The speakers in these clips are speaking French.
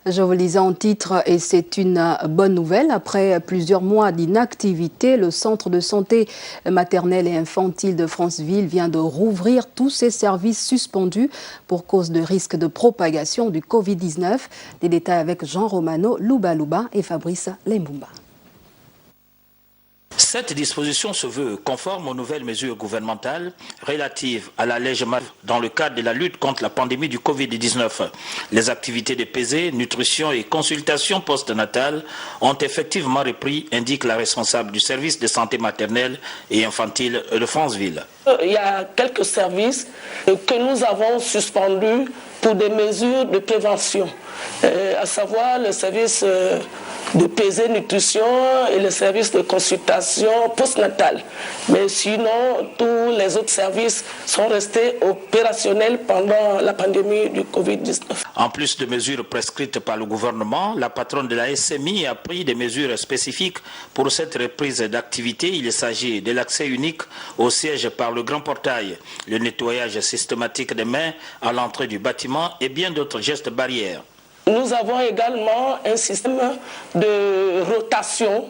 Je vous lisais en titre et c'est une bonne nouvelle. Après plusieurs mois d'inactivité, le centre de santé maternelle et infantile de Franceville vient de rouvrir tous ses services suspendus pour cause de risque de propagation du Covid-19. Les détails avec Jean Romano, Louba et Fabrice Lembumba. Cette disposition se veut conforme aux nouvelles mesures gouvernementales relatives à l'allègement dans le cadre de la lutte contre la pandémie du Covid-19. Les activités de pesée, nutrition et consultation postnatale ont effectivement repris, indique la responsable du service de santé maternelle et infantile de Franceville. Il y a quelques services que nous avons suspendus pour des mesures de prévention, à savoir le service de pesée nutrition et le service de consultation postnatale. Mais sinon, tous les autres services sont restés opérationnels pendant la pandémie du Covid-19. En plus de mesures prescrites par le gouvernement, la patronne de la SMI a pris des mesures spécifiques pour cette reprise d'activité. Il s'agit de l'accès unique au siège par le grand portail, le nettoyage systématique des mains à l'entrée du bâtiment et bien d'autres gestes barrières. Nous avons également un système de rotation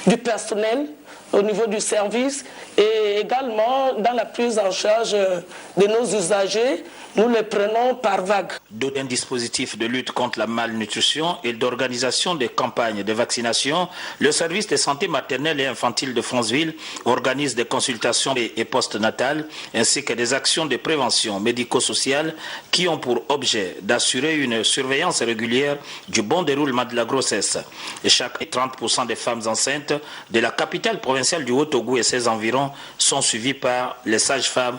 du personnel au niveau du service et également dans la prise en charge de nos usagers, nous les prenons par vague. D'autres dispositifs de lutte contre la malnutrition et d'organisation des campagnes de vaccination, le service de santé maternelle et infantile de Franceville organise des consultations et postnatales ainsi que des actions de prévention médico-sociale qui ont pour objet d'assurer une surveillance régulière du bon déroulement de la grossesse. Et chaque 30% des femmes enceintes de la capitale provinciale du Haut-Togo et ses environs sont suivies par les sages-femmes